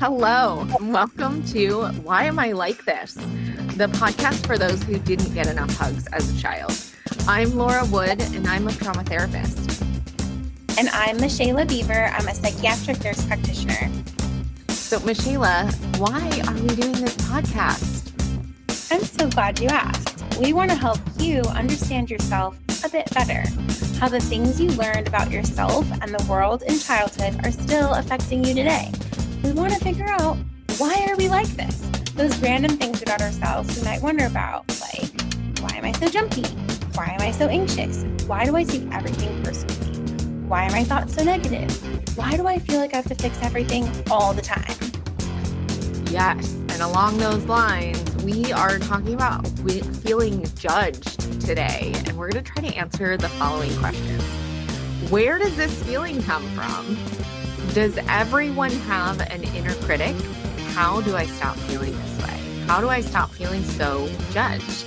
Hello, and welcome to Why Am I Like This? The podcast for those who didn't get enough hugs as a child. I'm Laura Wood, and I'm a trauma therapist. And I'm Michaela Beaver. I'm a psychiatric nurse practitioner. So, Michaela, why are we doing this podcast? I'm so glad you asked. We want to help you understand yourself a bit better, how the things you learned about yourself and the world in childhood are still affecting you today. We want to figure out, why are we like this? Those random things about ourselves we might wonder about, like, why am I so jumpy? Why am I so anxious? Why do I take everything personally? Why are my thoughts so negative? Why do I feel like I have to fix everything all the time? Yes, and along those lines, we are talking about feeling judged today, and we're going to try to answer the following questions. Where does this feeling come from? Does everyone have an inner critic? How do I stop feeling this way? How do I stop feeling so judged?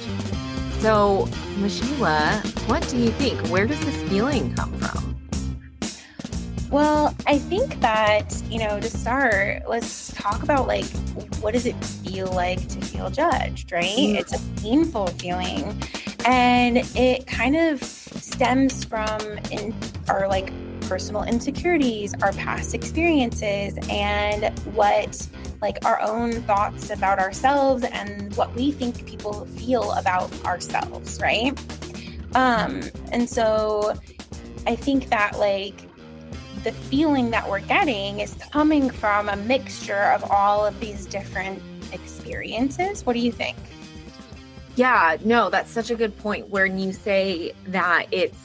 So, Michaela, what do you think? Where does this feeling come from? Well, I think that, to start, let's talk about what does it feel like to feel judged, right? It's a painful feeling, and it kind of stems from our personal insecurities, our past experiences, and what our own thoughts about ourselves and what we think people feel about ourselves, right? And so I think that the feeling that we're getting is coming from a mixture of all of these different experiences. What do you think? Yeah, no, that's such a good point when you say that it's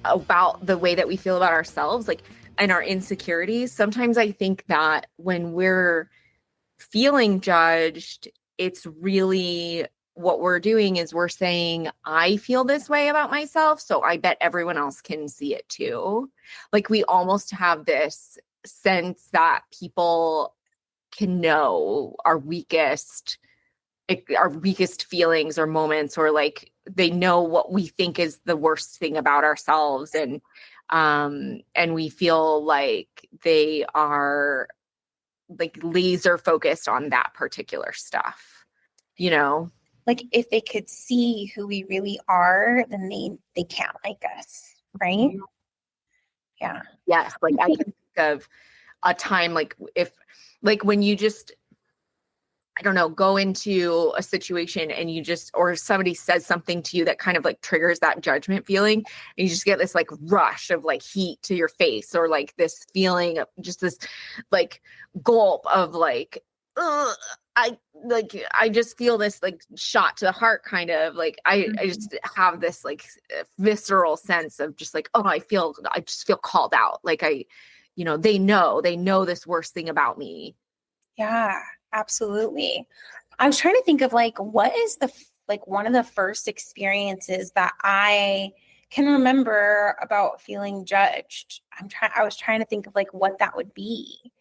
about the way that we feel about ourselves, and our insecurities. Sometimes I think that when we're feeling judged, it's really what we're doing is we're saying, I feel this way about myself, so I bet everyone else can see it too. We almost have this sense that people can know our weakest feelings or moments, or they know what we think is the worst thing about ourselves. And we feel like they are laser focused on that particular stuff, if they could see who we really are, then they can't like us, right? Yeah. Yes. I can think of a time when you just, I don't know, go into a situation and or somebody says something to you that kind of triggers that judgment feeling, and you just get this rush of heat to your face, or this feeling of just this gulp of I just feel this shot to the heart, kind of I just have this visceral sense of just oh, I just feel called out. They know this worst thing about me. Yeah, absolutely. I was trying to think of what is the one of the first experiences that I can remember about feeling judged. I was trying to think of what that would be.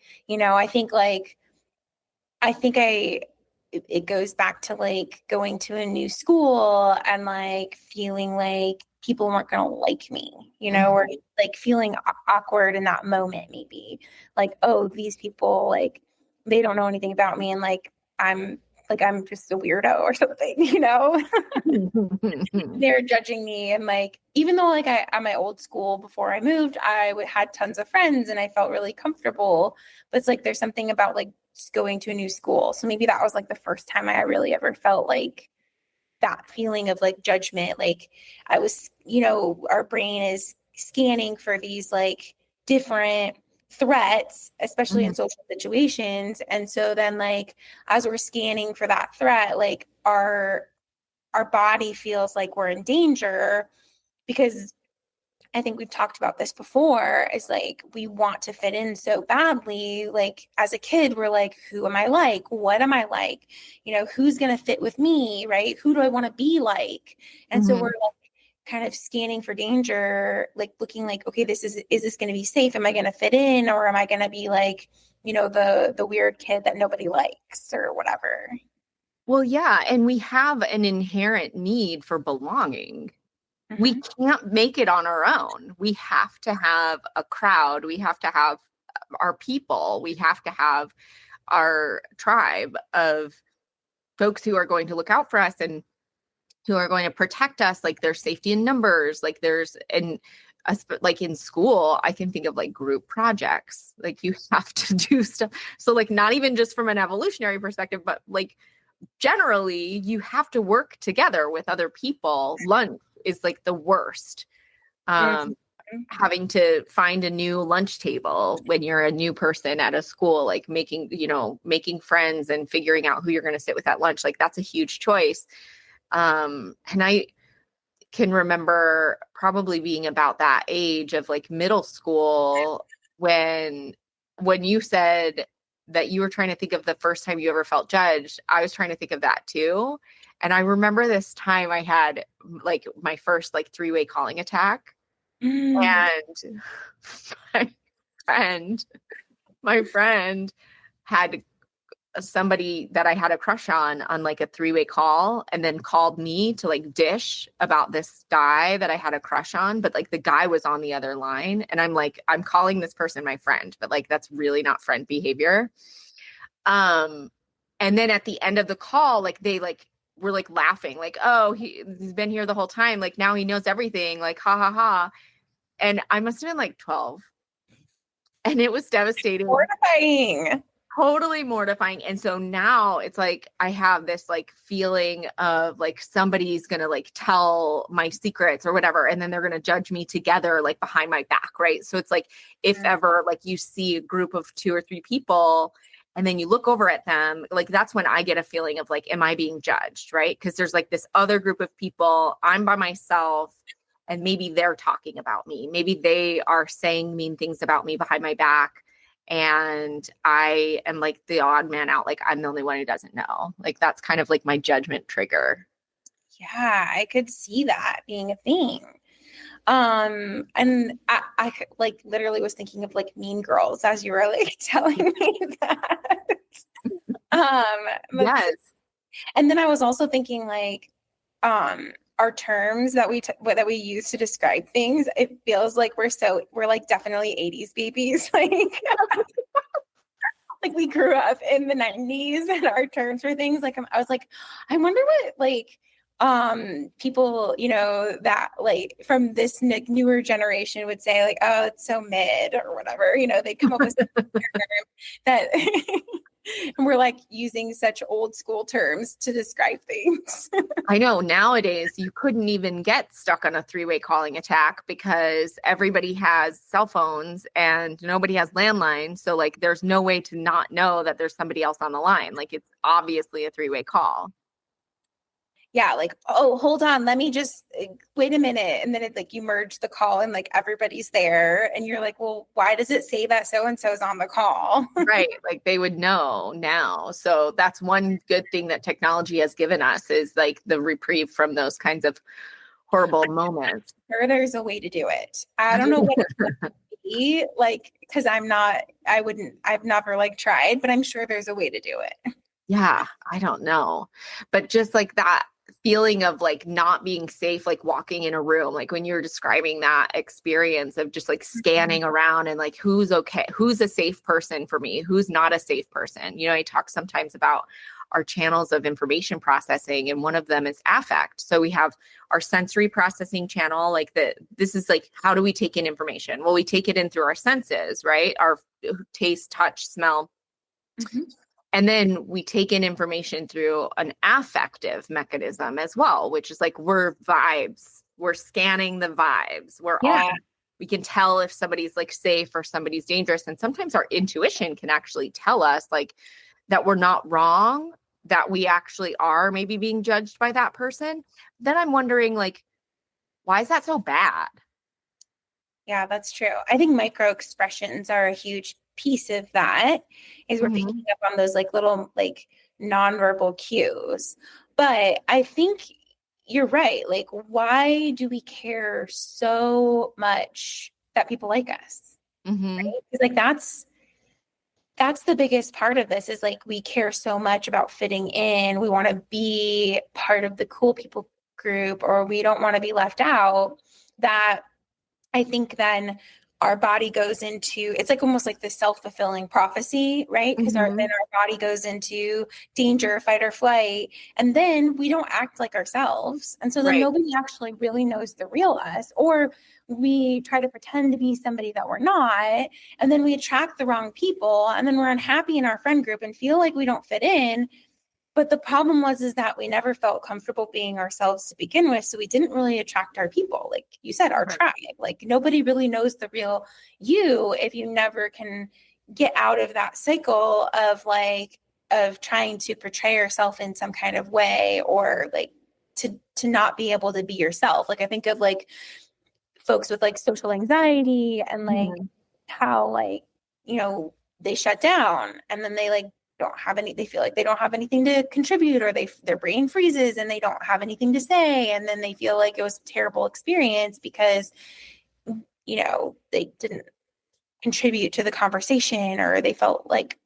I think it goes back to going to a new school and feeling like people weren't going to like me, or feeling awkward in that moment, maybe oh, these people, they don't know anything about me. And I'm just a weirdo or something, They're judging me. And even though at my old school before I moved, I had tons of friends and I felt really comfortable, but it's there's something about just going to a new school. So maybe that was the first time I really ever felt that feeling of judgment. I was, our brain is scanning for these different threats, especially in social situations. And so then as we're scanning for that threat, our body feels like we're in danger, because I think we've talked about this before, is we want to fit in so badly. As a kid, we're who am I like? What am I like? Who's going to fit with me, right? Who do I want to be like? And so we're kind of scanning for danger, looking okay, is this going to be safe? Am I going to fit in? Or am I going to be the weird kid that nobody likes or whatever? Well, yeah. And we have an inherent need for belonging. We can't make it on our own. We have to have a crowd. We have to have our people. We have to have our tribe of folks who are going to look out for us and who are going to protect us. Like there's safety in numbers, like there's, and like in school, I can think of like group projects, like you have to do stuff. So like not even just from an evolutionary perspective, but like generally you have to work together with other people. Lunch is like the worst. Mhm. Having to find a new lunch table when you're a new person at a school, like making friends and figuring out who you're going to sit with at lunch. Like that's a huge choice. And I can remember probably being about that age of like middle school when you said that you were trying to think of the first time you ever felt judged. I was trying to think of that too. And I remember this time I had like my first like three-way calling attack. Mm. And my my friend had somebody that I had a crush on like a three-way call, and then called me to like dish about this guy that I had a crush on, but like the guy was on the other line, and I'm like, I'm calling this person my friend, but like that's really not friend behavior. And then at the end of the call, like they like were like laughing, like, oh, he's been here the whole time, like now he knows everything, like ha ha ha. And I must have been like 12. And it was devastating. Mortifying. Totally mortifying. And so now it's like I have this like feeling of like somebody's gonna like tell my secrets or whatever, and then they're gonna judge me together like behind my back, right? So it's like if ever like you see a group of 2 or 3 people and then you look over at them, like that's when I get a feeling of like, am I being judged, right? Because there's like this other group of people, I'm by myself, and maybe they're talking about me. Maybe they are saying mean things about me behind my back. And I am like the odd man out. Like I'm the only one who doesn't know. Like that's kind of like my judgment trigger. Yeah, I could see that being a thing. And I like literally was thinking of like Mean Girls as you were like telling me that. That's Yes. And then I was also thinking like, our terms that that we use to describe things, it feels like we're like definitely 80s babies. Like we grew up in the 90s and our terms for things like, I was like, I wonder what like, people, that like from this newer generation would say like, oh, it's so mid or whatever, they come up with some term that and we're like using such old school terms to describe things. I know nowadays you couldn't even get stuck on a three-way calling attack because everybody has cell phones and nobody has landlines. So like there's no way to not know that there's somebody else on the line. Like it's obviously a three-way call. Yeah, like, oh, hold on, let me just wait a minute. And then it's like you merge the call and like everybody's there. And you're like, well, why does it say that so-and-so is on the call? Right. Like they would know now. So that's one good thing that technology has given us is like the reprieve from those kinds of horrible moments. Sure, there's a way to do it. I don't know what it would be like, because I've never like tried, but I'm sure there's a way to do it. Yeah, I don't know. But just like that feeling of like not being safe, like walking in a room, like when you're describing that experience of just like scanning around and like who's okay, who's a safe person for me, who's not a safe person. I talk sometimes about our channels of information processing, and one of them is affect. So we have our sensory processing channel, like this is like, how do we take in information? Well, we take it in through our senses, right? Our taste, touch, smell. Mm-hmm. And then we take in information through an affective mechanism as well, which is like we're vibes. We're scanning the vibes. We can tell if somebody's like safe or somebody's dangerous. And sometimes our intuition can actually tell us like that we're not wrong, that we actually are maybe being judged by that person. Then I'm wondering like, why is that so bad? Yeah, that's true. I think micro expressions are a huge piece of that, is we're picking up on those like little like nonverbal cues. But I think you're right. Like, why do we care so much that people like us? Mm-hmm. Right? 'Cause, like that's the biggest part of this, is like we care so much about fitting in. We want to be part of the cool people group, or we don't want to be left out, that I think then our body goes into, it's like almost like the self-fulfilling prophecy, right? Because then Mhm. our body goes into danger, fight or flight, and then we don't act like ourselves. And so then Right. nobody actually really knows the real us, or we try to pretend to be somebody that we're not, and then we attract the wrong people, and then we're unhappy in our friend group and feel like we don't fit in. But the problem was is that we never felt comfortable being ourselves to begin with. So we didn't really attract our people. Like you said, our Right. tribe. Like nobody really knows the real you if you never can get out of that cycle of like of trying to portray yourself in some kind of way, or like to not be able to be yourself. Like I think of like folks with like social anxiety and like Mhm. how like, you know, they shut down and then they like don't have any, they feel like they don't have anything to contribute, or their brain freezes and they don't have anything to say, and then they feel like it was a terrible experience because, you know, they didn't contribute to the conversation, or they felt like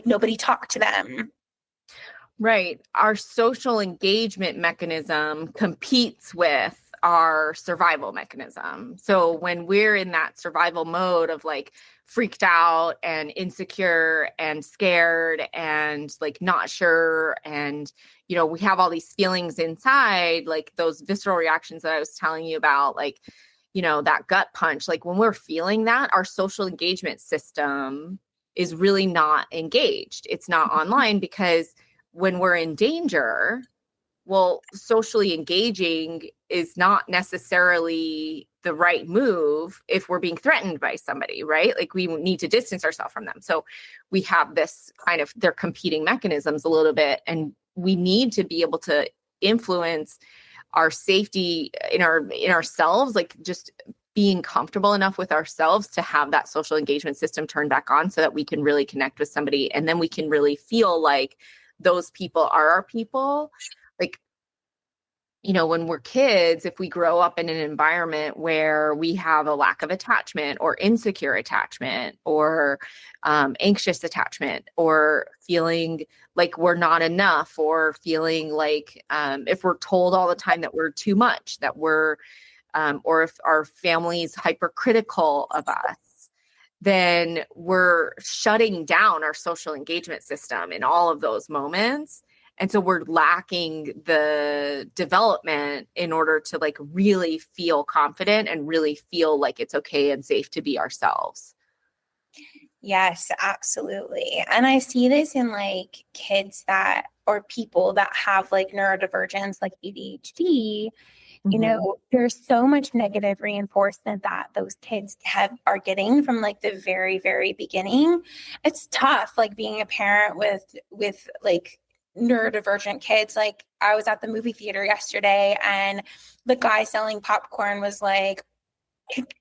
nobody talked to them. Right. Our social engagement mechanism competes with our survival mechanism. So when we're in that survival mode of like freaked out and insecure and scared and like not sure, and we have all these feelings inside, like those visceral reactions that I was telling you about, like that gut punch, like when we're feeling that, our social engagement system is really not engaged. It's not online, because when we're in danger, well, socially engaging is not necessarily the right move if we're being threatened by somebody, right? Like we need to distance ourselves from them. So we have this kind of, they're competing mechanisms a little bit, and we need to be able to influence our safety in ourselves, like just being comfortable enough with ourselves to have that social engagement system turned back on so that we can really connect with somebody, and then we can really feel like those people are our people. Like, when we're kids, if we grow up in an environment where we have a lack of attachment or insecure attachment or anxious attachment, or feeling like we're not enough, or feeling like if we're told all the time that we're too much, that we're, or if our family's hypercritical of us, then we're shutting down our social engagement system in all of those moments. And so we're lacking the development in order to like really feel confident and really feel like it's okay and safe to be ourselves. Yes, absolutely. And I see this in like kids that, or people that have like neurodivergence, like ADHD. You Mm-hmm. know, there's so much negative reinforcement that those kids are getting from like the very, very beginning. It's tough, like being a parent with like neurodivergent kids. Like I was at the movie theater yesterday and the guy selling popcorn was like,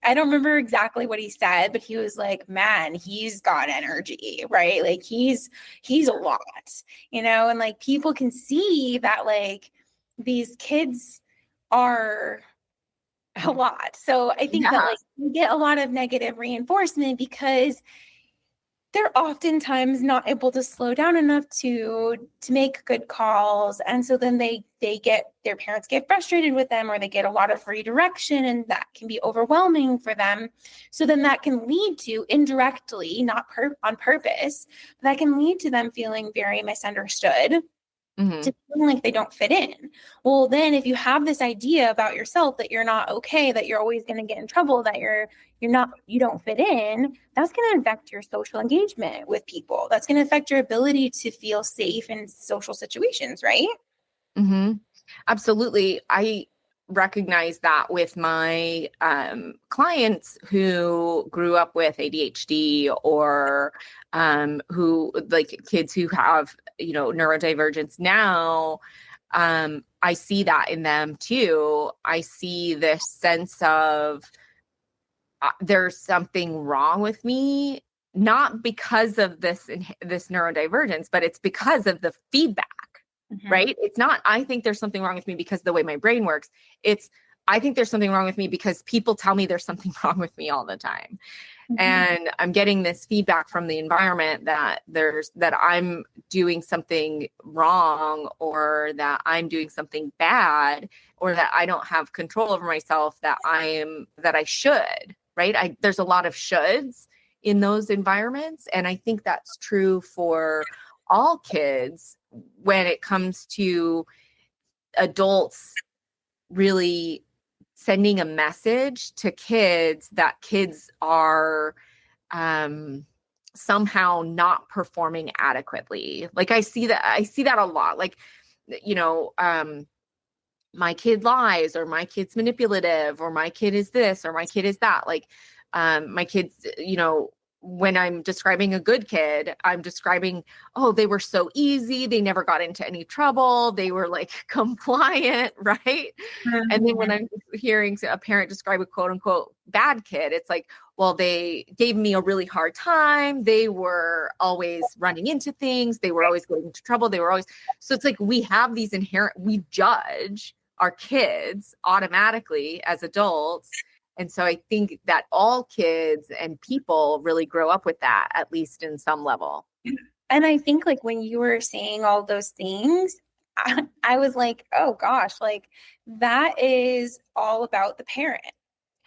I don't remember exactly what he said, but he was like, man, he's got energy, right? Like he's a lot, and like people can see that like these kids are a lot. So I think that Yeah. like you get a lot of negative reinforcement because they're oftentimes not able to slow down enough to make good calls, and so then they get, their parents get frustrated with them, or they get a lot of redirection, and that can be overwhelming for them. So then that can lead to, indirectly, not on purpose, but that can lead to them feeling very misunderstood, Mm-hmm. to feeling like they don't fit in. Well, then if you have this idea about yourself that you're not okay, that you're always going to get in trouble, that you don't fit in, that's going to affect your social engagement with people. That's going to affect your ability to feel safe in social situations, right? Mm-hmm. Absolutely. I recognize that with my clients who grew up with ADHD, or who, like kids who have, neurodivergence now. I see that in them too. I see this sense of there's something wrong with me, not because of this neurodivergence, but it's because of the feedback. Mm-hmm. Right? It's not, I think there's something wrong with me because of the way my brain works. It's, I think there's something wrong with me because people tell me there's something wrong with me all the time. Mm-hmm. And I'm getting this feedback from the environment that I'm doing something wrong, or that I'm doing something bad, or that I don't have control over myself, that I should. right? There's a lot of shoulds in those environments. And I think that's true for all kids when it comes to adults really sending a message to kids that kids are somehow not performing adequately. Like I see that a lot. Like, you know, my kid lies, or my kid's manipulative, or my kid is this, or my kid is that. Like, my kids, you know, when I'm describing a good kid, I'm describing, oh, they were so easy. They never got into any trouble. They were like compliant, right? And then when I'm hearing a parent describe a quote unquote bad kid, it's like, well, they gave me a really hard time. They were always running into things. They were always getting into trouble. They were always, so it's like we have these we judge our kids automatically as adults. And so I think that all kids and people really grow up with that, at least in some level. And I think like when you were saying all those things, I was like, oh gosh, like that is all about the parent.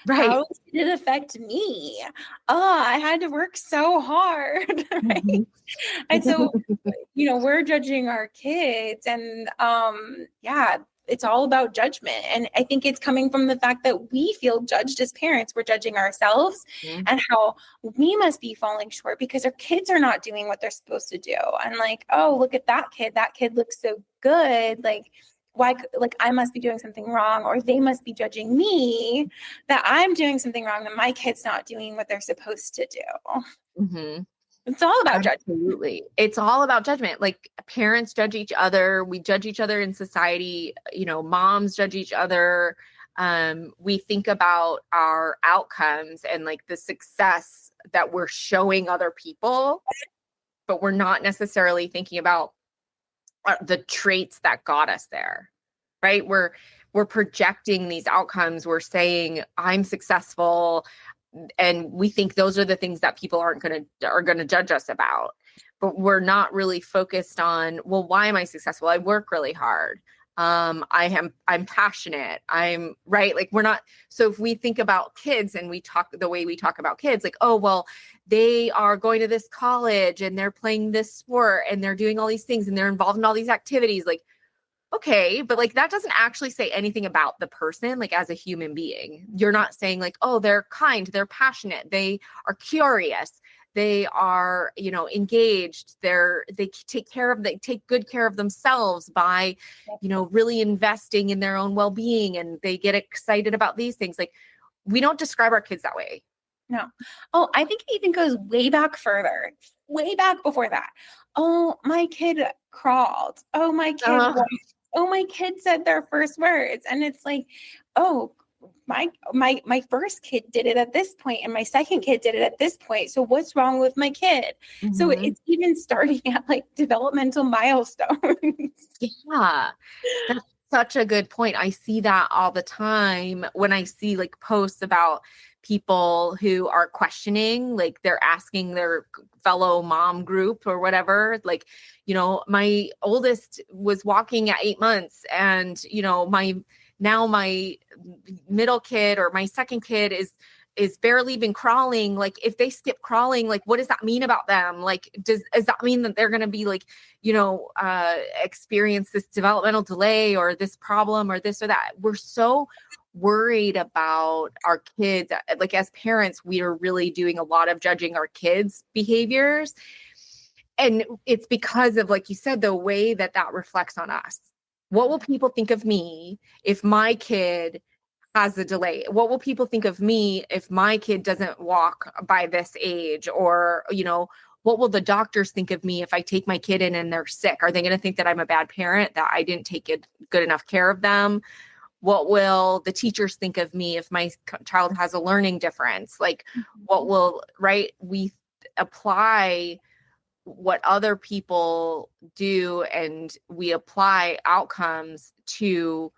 Right. How did it affect me? Oh, I had to work so hard. Right. Mhm. And so, you know, we're judging our kids, and yeah, it's all about judgment. And I think it's coming from the fact that we feel judged as parents. We're judging ourselves Mhm. and how we must be falling short because our kids are not doing what they're supposed to do. And like, oh, look at that kid. That kid looks so good. Like, why, like, I must be doing something wrong, or they must be judging me that I'm doing something wrong, that my kid's not doing what they're supposed to do. Mhm. It's all about judgment. Absolutely. It's all about judgment. Like parents judge each other. We judge each other in society. You know, moms judge each other. We think about our outcomes and like the success that we're showing other people, but we're not necessarily thinking about the traits that got us there, right? We're projecting these outcomes. We're saying I'm successful, and we think those are the things that people are going to judge us about. But we're not really focused on, well, why am I successful? I work really hard. I'm passionate. I'm right. Like we're not. So if we think about kids and we talk the way we talk about kids, like, oh, well, they are going to this college and they're playing this sport and they're doing all these things and they're involved in all these activities. Like, okay, but like that doesn't actually say anything about the person, like as a human being. You're not saying like, oh, they're kind, they're passionate, they are curious, they are, you know, engaged, they take good care of themselves by, you know, really investing in their own well-being, and they get excited about these things. Like we don't describe our kids that way. No. Oh, I think it even goes way back further, way back before that. Oh, my kid crawled. Oh, my kid walked. Oh, my kid said their first words. And it's like, oh, my first kid did it at this point, and my second kid did it at this point. So what's wrong with my kid? Mm-hmm. So it's even starting at like developmental milestones. Yeah, that's such a good point. I see that all the time when I see like posts about people who are questioning, like they're asking their fellow mom group or whatever, like, you know, my oldest was walking at 8 months, and, you know, my middle kid or my second kid is barely even crawling. Like if they skip crawling, like what does that mean about them? Like does that mean that they're going to be like, you know, experience this developmental delay or this problem or this or that? We're so worried about our kids. Like as parents, we are really doing a lot of judging our kids' behaviors, and it's because of, like you said, the way that reflects on us. What will people think of me if my kid has a delay? What will people think of me if my kid doesn't walk by this age? Or, you know, what will the doctors think of me if I take my kid in and they're sick? Are they going to think that I'm a bad parent, that I didn't take good enough care of them? What will the teachers think of me if my child has a learning difference? Like, what will, right? We apply what other people do, and we apply outcomes to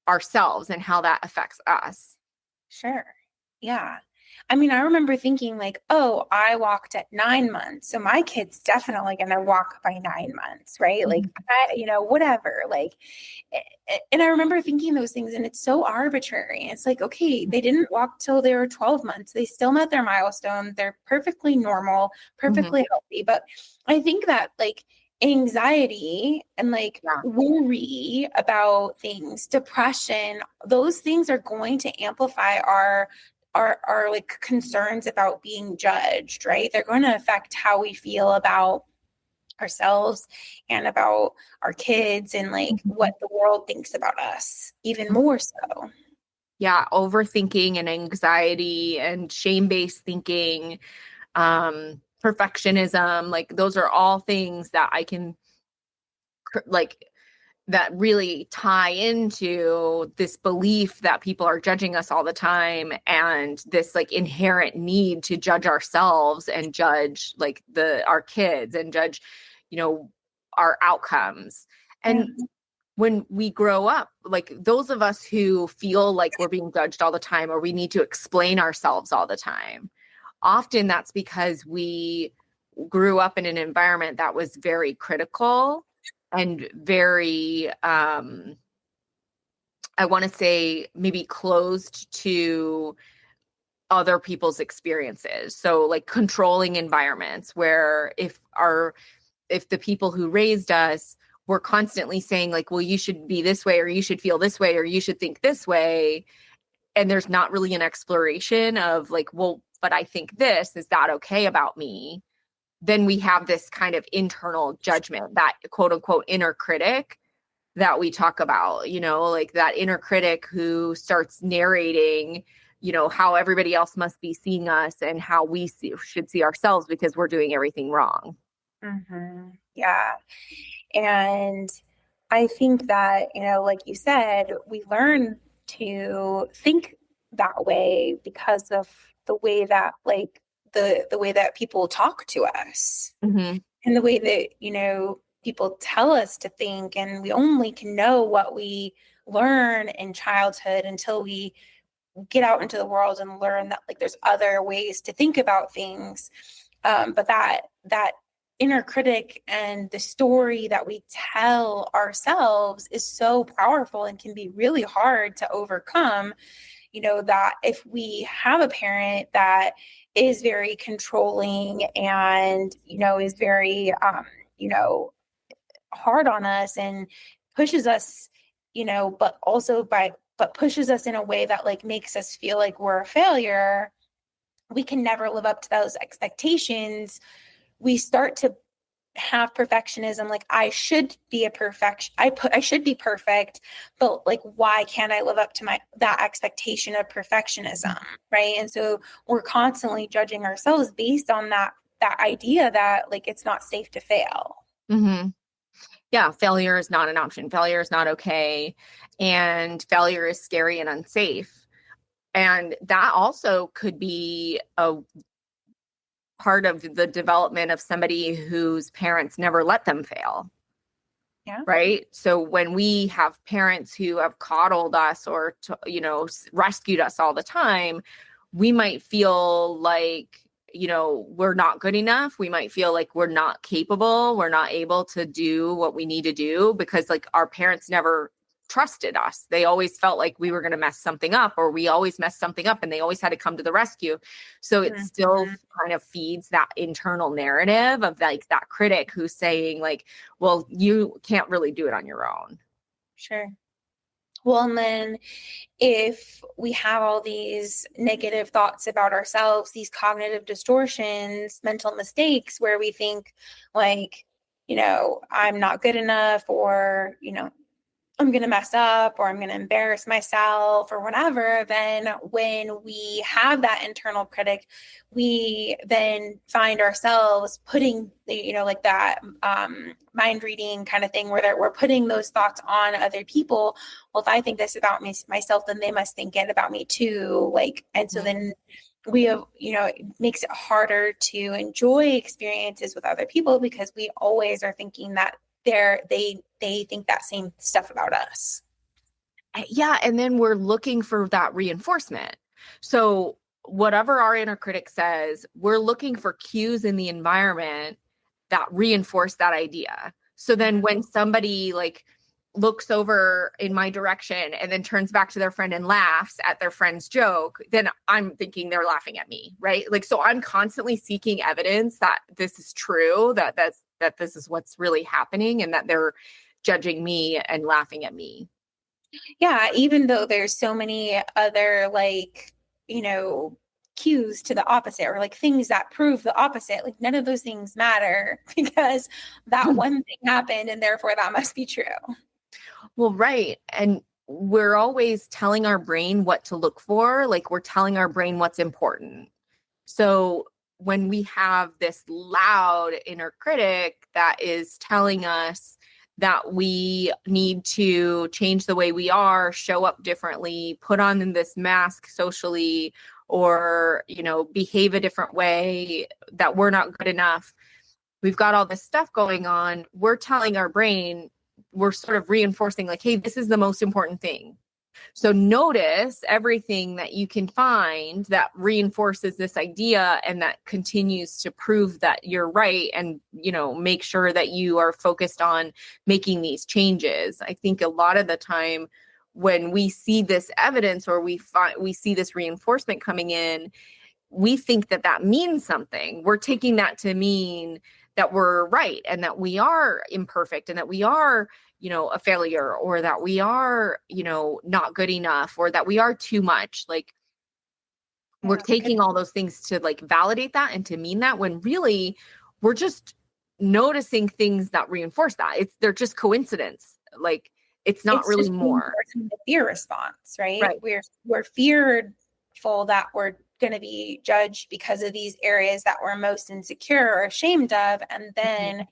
ourselves and how that affects us. Sure. Yeah. I mean, I remember thinking like, oh, I walked at 9 months. So my kid's definitely going to walk by 9 months, right? Like, Mhm. whatever. Like, and I remember thinking those things, and it's so arbitrary. It's like, okay, they didn't walk till they were 12 months. They still met their milestone. They're perfectly normal, Mhm. perfectly healthy. But I think that like anxiety and like Yeah. worry about things, depression, those things are going to amplify our like concerns about being judged, right? They're going to affect how we feel about ourselves and about our kids and like what Mhm. the world thinks about us, even more so. Yeah, overthinking and anxiety and shame-based thinking, perfectionism, like those are all things that I can like that really tie into this belief that people are judging us all the time and this like inherent need to judge ourselves and judge like our kids and judge, you know, our outcomes. Yeah. And when we grow up, like those of us who feel like we're being judged all the time or we need to explain ourselves all the time, often that's because we grew up in an environment that was very critical and very I want to say maybe closed to other people's experiences. So like controlling environments where if the people who raised us were constantly saying like, well, you should be this way or you should feel this way or you should think this way, and there's not really an exploration of like, well, but I think this, is that okay about me? Then we have this kind of internal judgment, that quote unquote inner critic that we talk about, like that inner critic who starts narrating, how everybody else must be seeing us and how should see ourselves because we're doing everything wrong. Yeah. And I think that, like you said, we learn to think that way because of the way that like the way that people talk to us Mm-hmm. and the way that, people tell us to think, and we only can know what we learn in childhood until we get out into the world and learn that like there's other ways to think about things. But that inner critic and the story that we tell ourselves is so powerful and can be really hard to overcome. That if we have a parent that is very controlling and is very hard on us and pushes us, but pushes us in a way that like makes us feel like we're a failure, we can never live up to those expectations. We start to have perfectionism, like I should be perfect, but like why can't I live up to my that expectation of perfectionism, right? And so we're constantly judging ourselves based on that idea that like it's not safe to fail. Mm-hmm. Yeah, failure is not an option. Failure is not okay. And failure is scary and unsafe. And that also could be a part of the development of somebody whose parents never let them fail. Yeah. Right. So when we have parents who have coddled us or, rescued us all the time, we might feel like, we're not good enough. We might feel like we're not capable. We're not able to do what we need to do because like our parents never trusted us. They always felt like we were going to mess something up or we always messed something up and they always had to come to the rescue. So it still Mhm. kind of feeds that internal narrative of like that critic who's saying like, well, you can't really do it on your own. Sure. Well, and then if we have all these negative thoughts about ourselves, these cognitive distortions, mental mistakes where we think like, I'm not good enough, or, I'm going to mess up, or I'm going to embarrass myself or whatever, then when we have that internal critic, we then find ourselves putting, like that mind reading kind of thing where we're putting those thoughts on other people. Well, if I think this about myself, then they must think it about me too. Like, and so then we have, it makes it harder to enjoy experiences with other people because we always are thinking that they think that same stuff about us. Yeah. And then we're looking for that reinforcement. So whatever our inner critic says, we're looking for cues in the environment that reinforce that idea. So then when somebody like looks over in my direction and then turns back to their friend and laughs at their friend's joke, then I'm thinking they're laughing at me, right? Like, so I'm constantly seeking evidence that this is true, that this is what's really happening, and that they're judging me and laughing at me. Yeah, even though there's so many other like, you know, cues to the opposite, or like things that prove the opposite, like none of those things matter because that one thing happened and therefore that must be true. Well, right. And we're always telling our brain what to look for. Like, we're telling our brain what's important. So when we have this loud inner critic that is telling us that we need to change the way we are, show up differently, put on this mask socially, or, behave a different way, that we're not good enough, we've got all this stuff going on, we're telling our brain, we're sort of reinforcing like, hey, this is the most important thing. So notice everything that you can find that reinforces this idea and that continues to prove that you're right, and, make sure that you are focused on making these changes. I think a lot of the time when we see this evidence, or we see this reinforcement coming in, we think that that means something. We're taking that to mean that we're right, and that we are imperfect, and that we are, a failure, or that we are, not good enough, or that we are too much. Like, we're taking all those things to like validate that and to mean that, when really we're just noticing things that reinforce that. They're just coincidence. Like, it's not really more. The fear response, right? Right. We're fearful that we're going to be judged because of these areas that we're most insecure or ashamed of, and then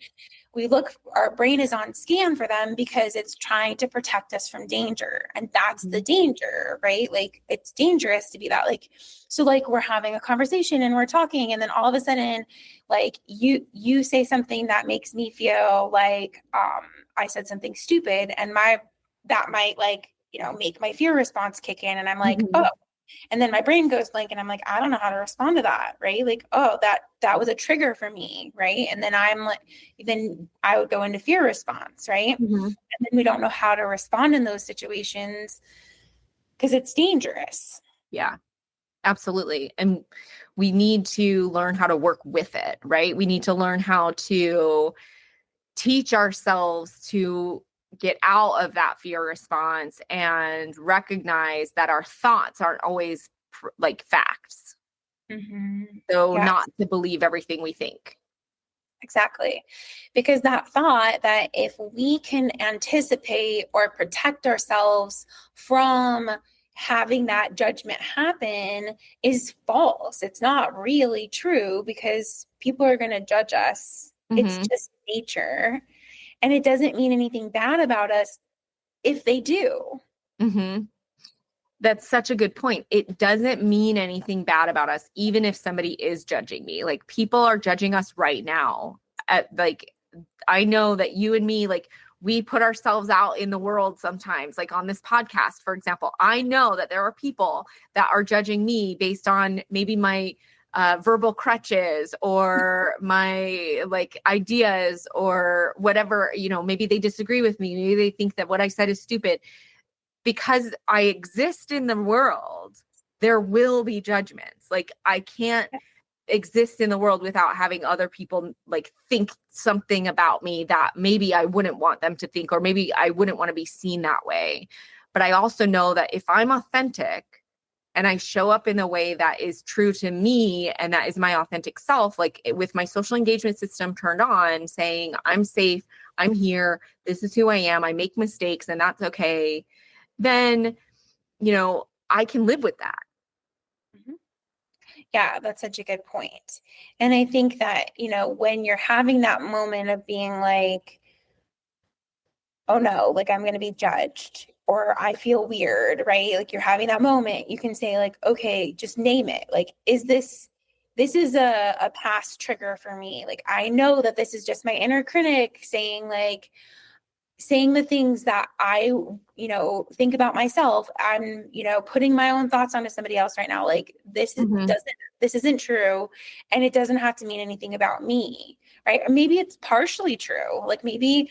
our brain is on scan for them because it's trying to protect us from danger. And that's the danger, right? Like, it's dangerous to be that. Like, so like we're having a conversation and we're talking, and then all of a sudden, like you say something that makes me feel like I said something stupid, and that might like, make my fear response kick in, and I'm like, oh. And then my brain goes blank, and I'm like, I don't know how to respond to that, right? Like, oh, that was a trigger for me, right? And then then I would go into fear response, right? And then we don't know how to respond in those situations because it's dangerous. Yeah, absolutely. And we need to learn how to work with it, right? We need to learn how to teach ourselves to get out of that fear response and recognize that our thoughts aren't always like facts. So not to believe everything we think. Exactly. Because that thought that if we can anticipate or protect ourselves from having that judgment happen is false. It's not really true, because people are going to judge us. It's just nature. And it doesn't mean anything bad about us if they do. That's such a good point. It doesn't mean anything bad about us, even if somebody is judging me. Like, people are judging us right now. I know that you and me, like, we put ourselves out in the world sometimes, like on this podcast, for example. I know that there are people that are judging me based on maybe my verbal crutches, or my like ideas, or whatever, maybe they disagree with me. Maybe they think that what I said is stupid. Because I exist in the world, there will be judgments. Like, I can't exist in the world without having other people like think something about me that maybe I wouldn't want them to think, or maybe I wouldn't want to be seen that way. But I also know that if I'm authentic and I show up in a way that is true to me, and that is my authentic self, like with my social engagement system turned on, saying I'm safe, I'm here, this is who I am, I make mistakes, and that's okay, then, I can live with that. Yeah, that's such a good point. And I think that, when you're having that moment of being like, oh no, like I'm going to be judged, or I feel weird, right? Like, you're having that moment, you can say like, okay, just name it. Like, this is a past trigger for me. Like, I know that this is just my inner critic saying like, saying the things that I, think about myself. I'm, putting my own thoughts onto somebody else right now. Like Mhm. this isn't true. And it doesn't have to mean anything about me. Right. Or maybe it's partially true. Like maybe,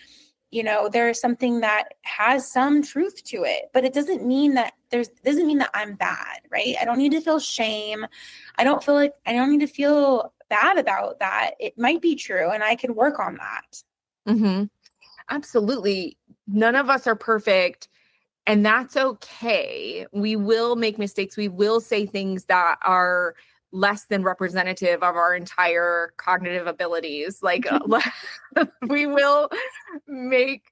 there's something that has some truth to it, but it doesn't mean that I'm bad. Right. I don't need to feel shame. I don't need to feel bad about that. It might be true and I can work on that. Mhm. Absolutely. None of us are perfect, and that's okay. We will make mistakes. We will say things that are less than representative of our entire cognitive abilities. Like we will make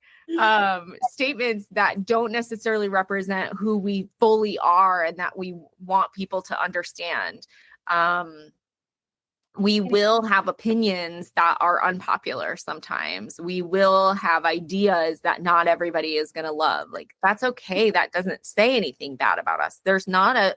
statements that don't necessarily represent who we fully are and that we want people to understand. Um, we will have opinions that are unpopular sometimes. We will have ideas that not everybody is going to love. Like that's okay. That doesn't say anything bad about us. There's not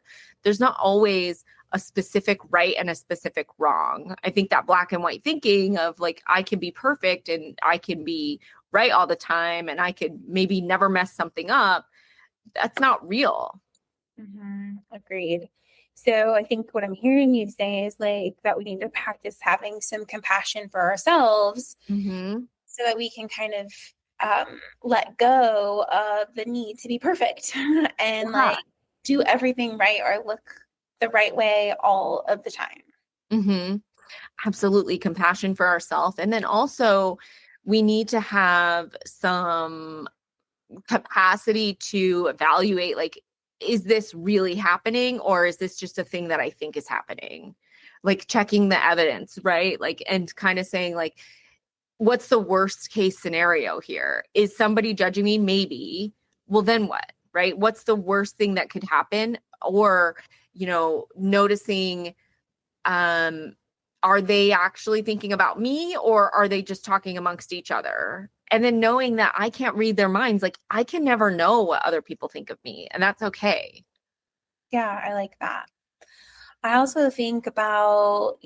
always a specific right and a specific wrong. I think that black and white thinking of like I can be perfect and I can be right all the time and I could maybe never mess something up, that's not real. Agreed. So I think what I'm hearing you say is like that we need to practice having some compassion for ourselves Mhm. so that we can kind of let go of the need to be perfect and Yeah. like do everything right or look the right way all of the time. Mhm. Absolutely, compassion for ourselves. And then also, we need to have some capacity to evaluate like, is this really happening or is this just a thing that I think is happening? Like checking the evidence, right? Like, and kind of saying, like, what's the worst case scenario here? Is somebody judging me? Maybe. Well, then what? Right? What's the worst thing that could happen? Or, noticing um, are they actually thinking about me or are they just talking amongst each other? And then knowing that I can't read their minds, like I can never know what other people think of me, and that's okay. Yeah, I like that. I also think about,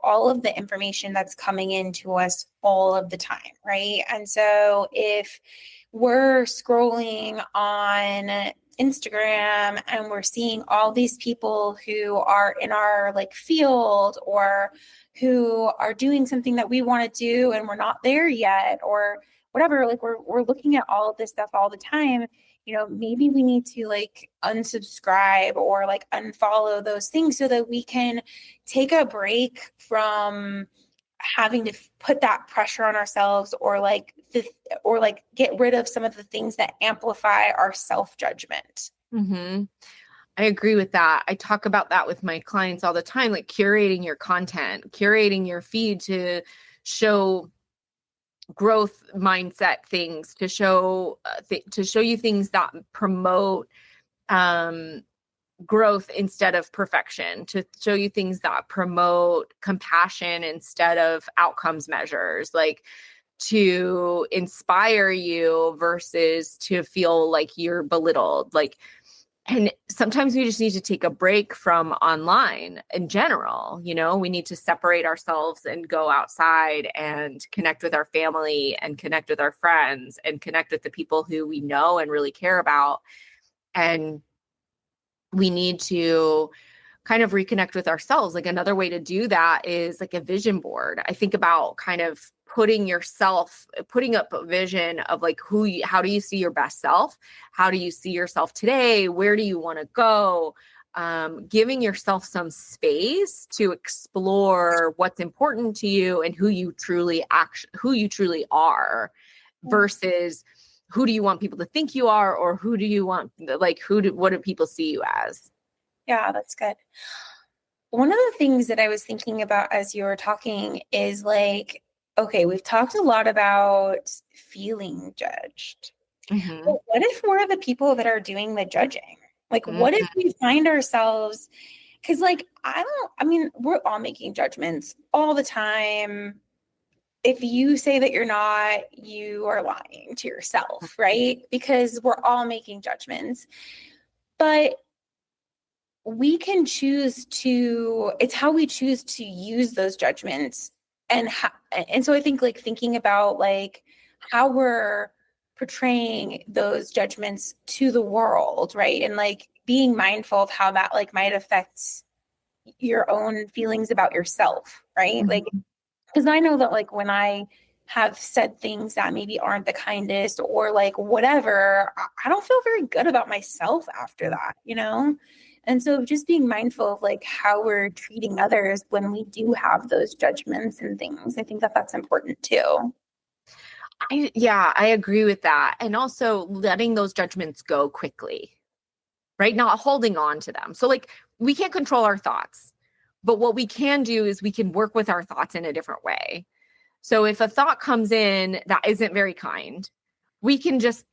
all of the information that's coming into us all of the time, right? And so if we're scrolling on Instagram and we're seeing all these people who are in our like field or who are doing something that we want to do and we're not there yet or whatever, like we're looking at all of this stuff all the time. Maybe we need to like unsubscribe or like unfollow those things so that we can take a break from having to put that pressure on ourselves or like get rid of some of the things that amplify our self-judgment. Hmm. I agree with that. I talk about that with my clients all the time, like curating your content, curating your feed to show growth mindset things, to show you things that promote um growth instead of perfection, to show you things that promote compassion instead of outcomes measures, like to inspire you versus to feel like you're belittled. Like, and sometimes we just need to take a break from online in general. We need to separate ourselves and go outside and connect with our family and connect with our friends and connect with the people who we know and really care about. And we need to kind of reconnect with ourselves. Like another way to do that is like a vision board. I think about kind of putting up a vision of like how do you see your best self? How do you see yourself today? Where do you want to go? Giving yourself some space to explore what's important to you and who you truly are versus who do you want people to think you are, or who do you want, like, what do people see you as? Yeah, that's good. One of the things that I was thinking about as you were talking is like, okay, we've talked a lot about feeling judged. Hmm. But what if we're the people that are doing the judging? Like, what if Hmm. we find ourselves, because, like, I mean, we're all making judgments all the time. If you say that you're not, you are lying to yourself, right? Because we're all making judgments. But we can choose to, it's how we choose to use those judgments. And so I think like thinking about like how we're portraying those judgments to the world, right? And like being mindful of how that like might affect your own feelings about yourself, right? Like, Mhm. because I know that like when I have said things that maybe aren't the kindest or like whatever, I don't feel very good about myself after that, you know? And so just being mindful of like how we're treating others when we do have those judgments and things, I think that that's important too. Yeah, I agree with that. And also letting those judgments go quickly, right? Not holding on to them. So, like, we can't control our thoughts, but what we can do is we can work with our thoughts in a different way. So, if a thought comes in that isn't very kind, we can just,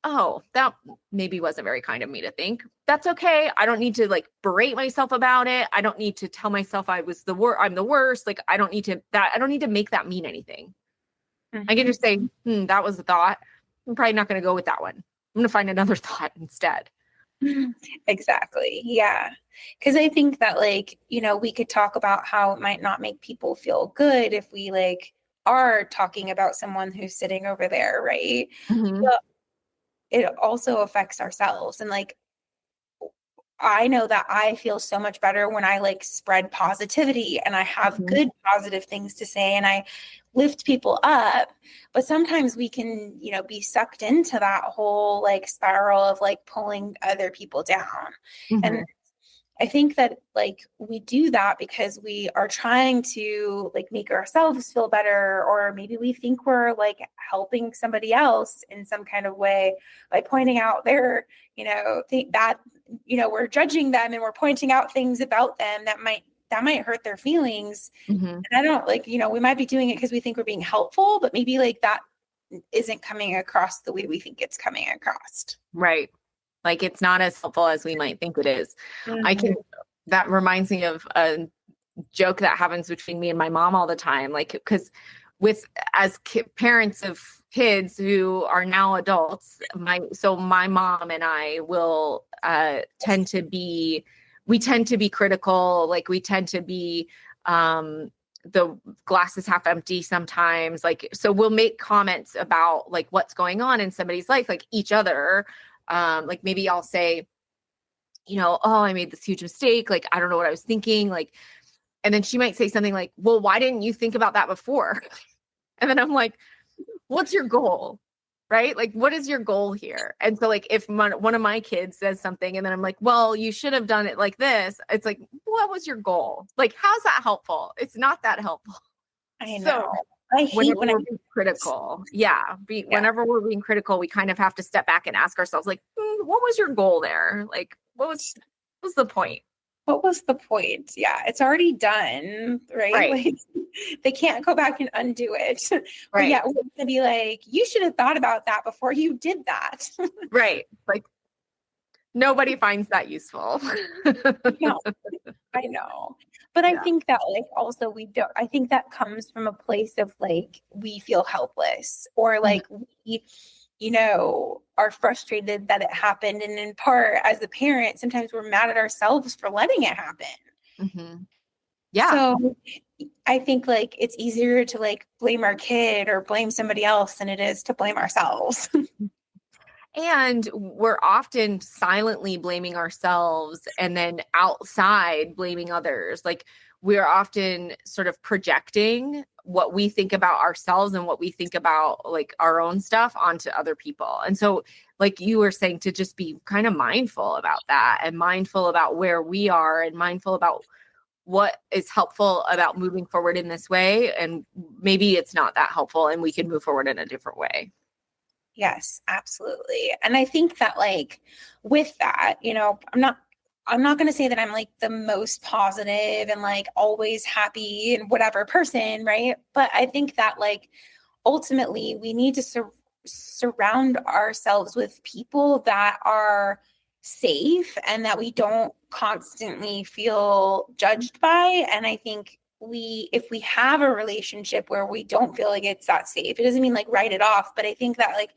oh, that maybe wasn't very kind of me to think. That's okay. I don't need to like berate myself about it. I don't need to tell myself I'm the worst. Like, I don't need to make that mean anything. I can Mhm. just say, that was the thought. I'm probably not going to go with that one. I'm going to find another thought instead. Exactly. Yeah. Because I think that, like, you know, we could talk about how it might not make people feel good if we, like, are talking about someone who's sitting over there, right? Mhm. But it also affects ourselves. And, like, I know that I feel so much better when I like spread positivity and I have Mhm. good positive things to say and I lift people up. But sometimes we can, you know, be sucked into that whole like spiral of like pulling other people down. And Mhm. I think that like we do that because we are trying to like make ourselves feel better, or maybe we think we're like helping somebody else in some kind of way by pointing out their, you know, think that, you know, we're judging them and we're pointing out things about them that might hurt their feelings. Mhm. And I don't like, you know, we might be doing it because we think we're being helpful, but maybe like that isn't coming across the way we think it's coming across. Right. Like it's not as helpful as we might think it is. I Mhm. can, that reminds me of a joke that happens between me and my mom all the time. Like, because with parents of kids who are now adults, my mom and I will we tend to be critical. Like we tend to be, the glass is half empty sometimes. Like, so we'll make comments about like what's going on in somebody's life, like each other. Like maybe I'll say, oh, I made this huge mistake. Like, I don't know what I was thinking. Like, and then she might say something like, well, why didn't you think about that before? And then I'm like, what's your goal? Right? Like, what is your goal here? And so, like, if one of my kids says something and then I'm like, well, you should have done it like this, it's like, what was your goal? Like, how's that helpful? It's not that helpful. I So, know. I hate whenever when I, we're being critical, yeah, yeah. whenever we're being critical, we kind of have to step back and ask ourselves, like, what was your goal there? Like, what was the point? What was the point? Yeah, it's already done, right? Right. Like they can't go back and undo it. But Right. yeah, we're gonna be like, you should have thought about that before you did that. Right. Like nobody finds that useful. No, I know. But I Yeah. think that like also we don't I think that comes from a place of like we feel helpless or Mhm. like we, you know, are frustrated that it happened. And in part, as a parent, sometimes we're mad at ourselves for letting it happen. Mhm. Yeah. So I think like it's easier to like blame our kid or blame somebody else than it is to blame ourselves. And we're often silently blaming ourselves and then outside blaming others. Like we're often sort of projecting what we think about ourselves and what we think about like our own stuff onto other people. And so, like you were saying, to just be kind of mindful about that and mindful about where we are and mindful about what is helpful about moving forward in this way. And maybe it's not that helpful and we can move forward in a different way. Yes, absolutely. And I think that like with that, you know, I'm not going to say that I'm like the most positive and like always happy and whatever person, right? But I think that like ultimately we need to surround ourselves with people that are safe and that we don't constantly feel judged by. And I think if we have a relationship where we don't feel like it's that safe, it doesn't mean like write it off, but I think that like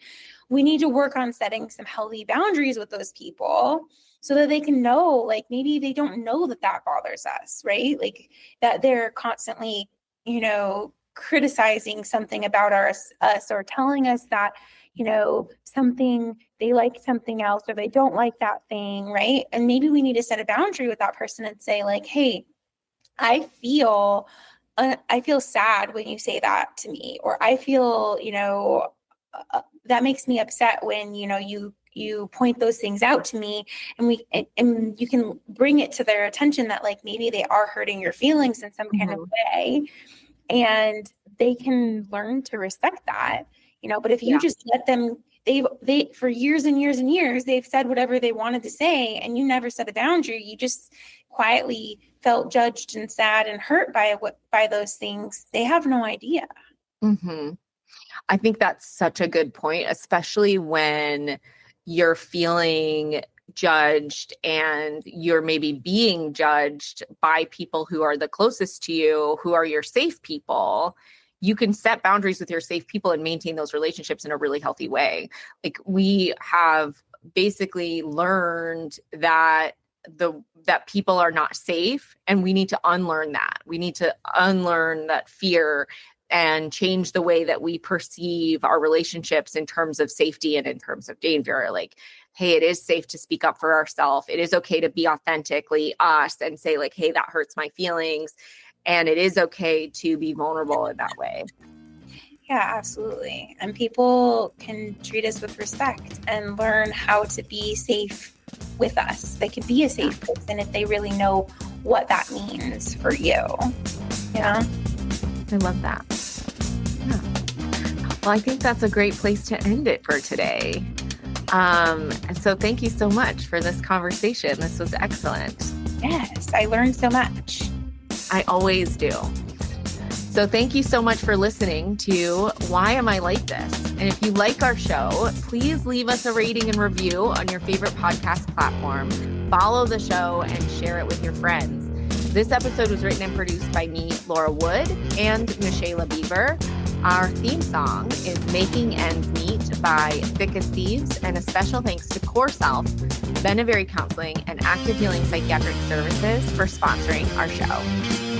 we need to work on setting some healthy boundaries with those people so that they can know, like maybe they don't know that that bothers us, right? Like that they're constantly, you know, criticizing something about us or telling us that, something, they like something else or they don't like that thing, right? And maybe we need to set a boundary with that person and say like, hey, I feel sad when you say that to me, or I feel, that makes me upset when, you point those things out to me, and you can bring it to their attention that like maybe they are hurting your feelings in some kind of way, and they can learn to respect that, but if you just let them, they for years and years and years, they've said whatever they wanted to say, and you never set a boundary, you just quietly felt judged and sad and hurt by those things. They have no idea. I think that's such a good point, especially when you're feeling judged and you're maybe being judged by people who are the closest to you, who are your safe people. You can set boundaries with your safe people and maintain those relationships in a really healthy way. Like, we have basically learned that people are not safe, and we need to unlearn that. We need to unlearn that fear and change the way that we perceive our relationships in terms of safety and in terms of danger. Like, hey, it is safe to speak up for ourselves. It is okay to be authentically us and say like, hey, that hurts my feelings. And it is okay to be vulnerable in that way. Yeah, absolutely. And people can treat us with respect and learn how to be safe with us. They can be a safe person if they really know what that means for you. Yeah. I love that. Yeah. Well, I think that's a great place to end it for today. And so thank you so much for this conversation. This was excellent. Yes, I learned so much. I always do. So thank you so much for listening to Why Am I Like This? And if you like our show, please leave us a rating and review on your favorite podcast platform. Follow the show and share it with your friends. This episode was written and produced by me, Laura Wood, and Michaela Bieber. Our theme song is Making Ends Meet by Thick as Thieves, and a special thanks to Core Self, Benevari Counseling, and Active Healing Psychiatric Services for sponsoring our show.